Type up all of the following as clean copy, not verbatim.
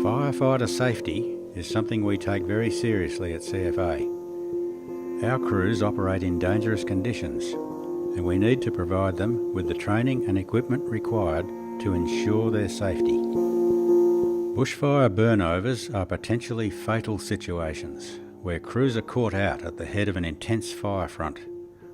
Firefighter safety is something we take very seriously at CFA. Our crews operate in dangerous conditions, and we need to provide them with the training and equipment required to ensure their safety. Bushfire burnovers are potentially fatal situations where crews are caught out at the head of an intense fire front,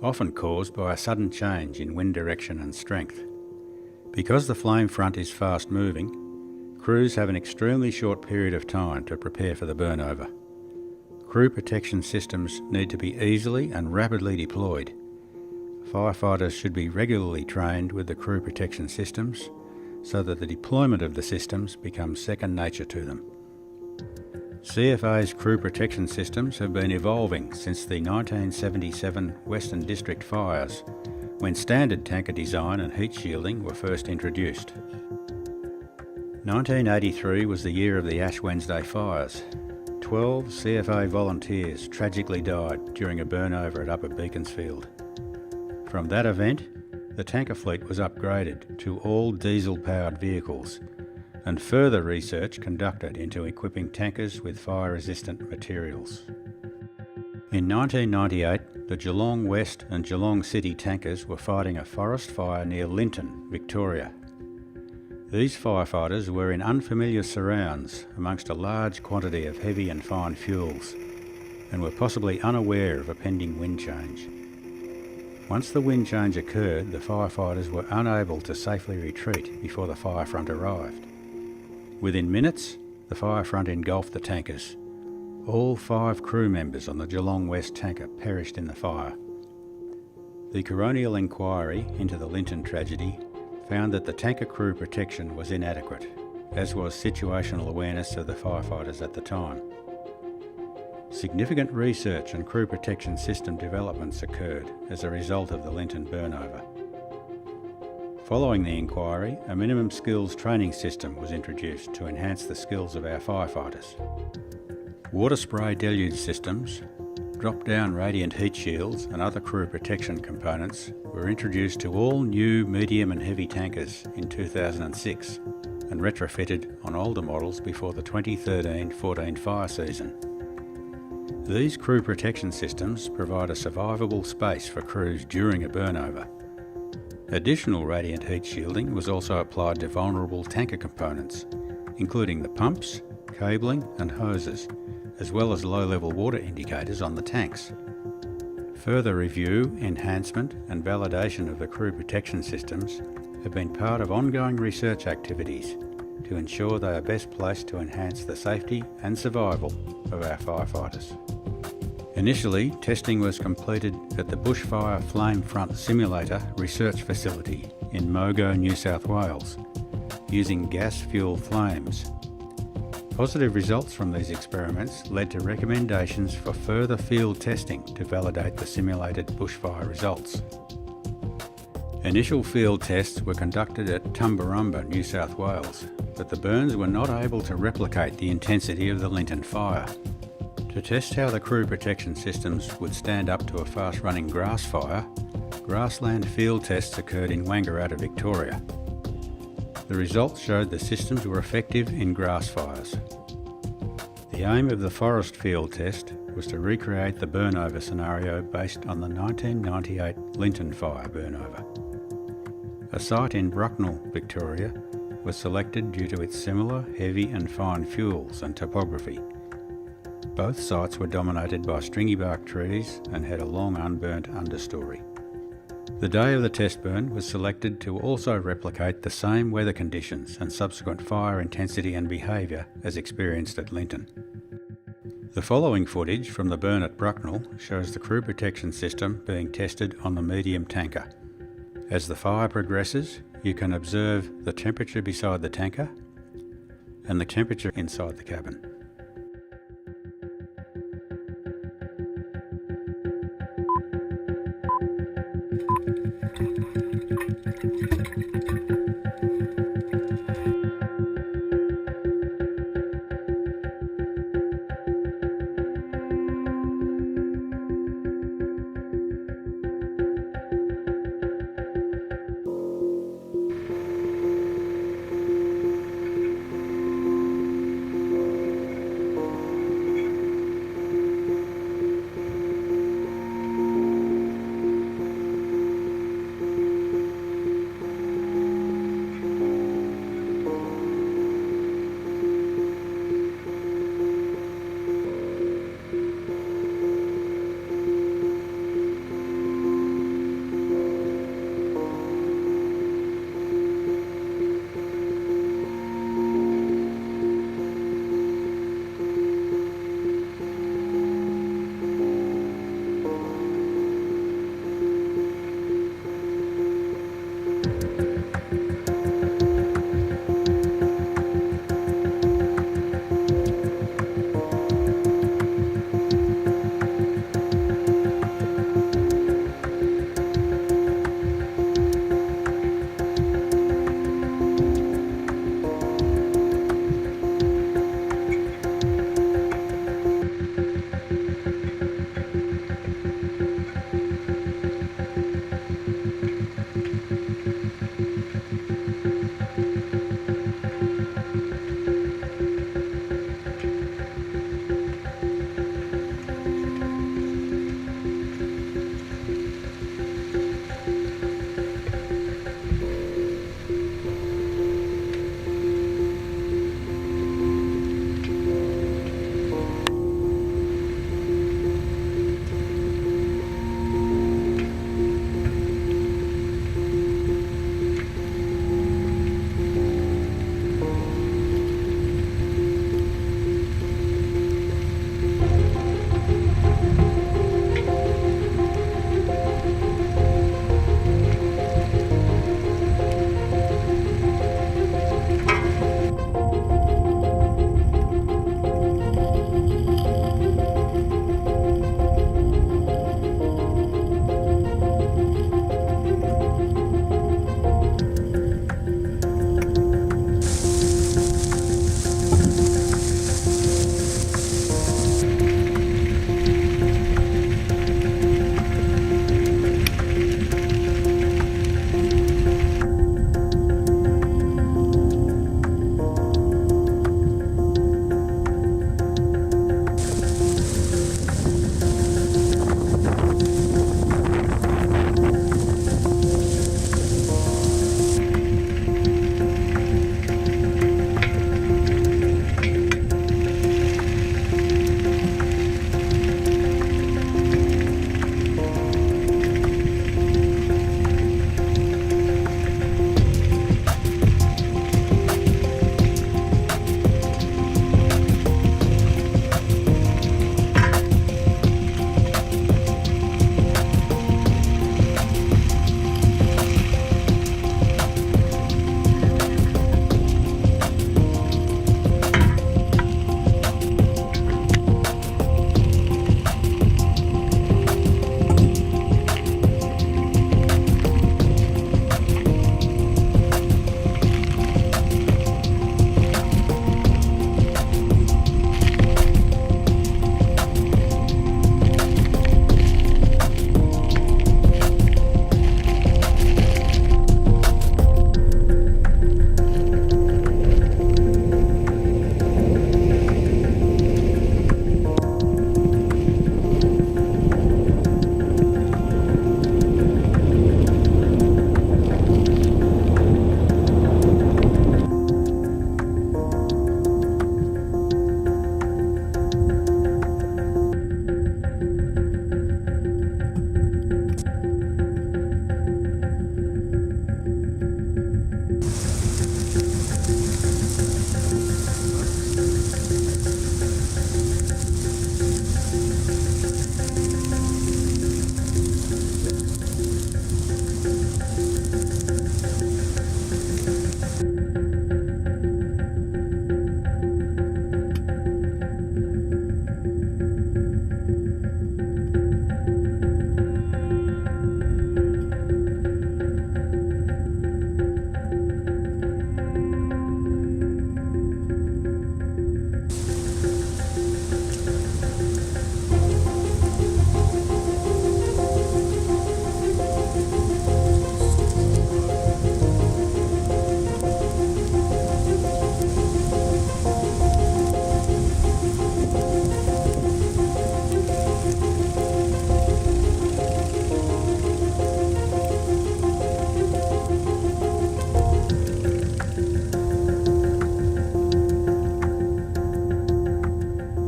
often caused by a sudden change in wind direction and strength. Because the flame front is fast moving, crews have an extremely short period of time to prepare for the burnover. Crew protection systems need to be easily and rapidly deployed. Firefighters should be regularly trained with the crew protection systems so that the deployment of the systems becomes second nature to them. CFA's crew protection systems have been evolving since the 1977 Western District fires, when standard tanker design and heat shielding were first introduced. 1983 was the year of the Ash Wednesday fires. 12 CFA volunteers tragically died during a burnover at Upper Beaconsfield. From that event, the tanker fleet was upgraded to all diesel-powered vehicles, and further research conducted into equipping tankers with fire-resistant materials. In 1998, the Geelong West and Geelong City tankers were fighting a forest fire near Linton, Victoria. These firefighters were in unfamiliar surrounds amongst a large quantity of heavy and fine fuels, and were possibly unaware of a pending wind change. Once the wind change occurred, the firefighters were unable to safely retreat before the fire front arrived. Within minutes, the fire front engulfed the tankers. All 5 crew members on the Geelong West tanker perished in the fire. The coronial inquiry into the Linton tragedy found that the tanker crew protection was inadequate, as was situational awareness of the firefighters at the time. Significant research and crew protection system developments occurred as a result of the Linton burnover. Following the inquiry, a minimum skills training system was introduced to enhance the skills of our firefighters. Water spray deluge systems, drop-down radiant heat shields and other crew protection components were introduced to all new medium and heavy tankers in 2006 and retrofitted on older models before the 2013-14 fire season. These crew protection systems provide a survivable space for crews during a burnover. Additional radiant heat shielding was also applied to vulnerable tanker components, including the pumps, cabling and hoses, as well as low-level water indicators on the tanks. Further review, enhancement and validation of the crew protection systems have been part of ongoing research activities to ensure they are best placed to enhance the safety and survival of our firefighters. Initially, testing was completed at the Bushfire Flame Front Simulator Research Facility in Mogo, New South Wales, using gas-fuel flames. Positive results from these experiments led to recommendations for further field testing to validate the simulated bushfire results. Initial field tests were conducted at Tumbarumba, New South Wales, but the burns were not able to replicate the intensity of the Linton fire. To test how the crew protection systems would stand up to a fast-running grass fire, grassland field tests occurred in Wangaratta, Victoria. The results showed the systems were effective in grass fires. The aim of the forest field test was to recreate the burnover scenario based on the 1998 Linton fire burnover. A site in Bracknell, Victoria, was selected due to its similar heavy and fine fuels and topography. Both sites were dominated by stringy bark trees and had a long unburnt understory. The day of the test burn was selected to also replicate the same weather conditions and subsequent fire intensity and behaviour as experienced at Linton. The following footage from the burn at Bracknell shows the crew protection system being tested on the medium tanker. As the fire progresses, you can observe the temperature beside the tanker and the temperature inside the cabin.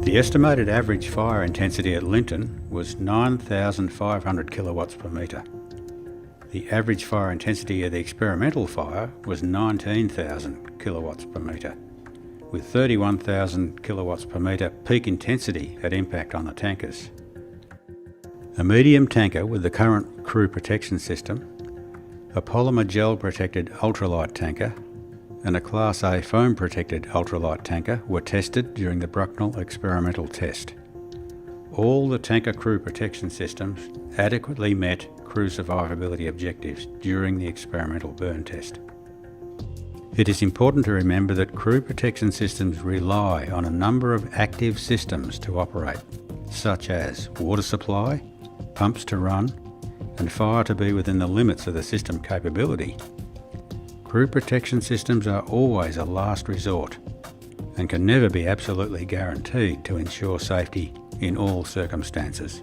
The estimated average fire intensity at Linton was 9,500 kilowatts per metre. The average fire intensity of the experimental fire was 19,000 kilowatts per metre, with 31,000 kilowatts per metre peak intensity at impact on the tankers. A medium tanker with the current crew protection system, a polymer gel protected ultralight tanker and a Class A foam protected ultralight tanker were tested during the Brucknell experimental test. All the tanker crew protection systems adequately met crew survivability objectives during the experimental burn test. It is important to remember that crew protection systems rely on a number of active systems to operate, such as water supply, pumps to run, and fire to be within the limits of the system capability. Crew protection systems are always a last resort and can never be absolutely guaranteed to ensure safety in all circumstances.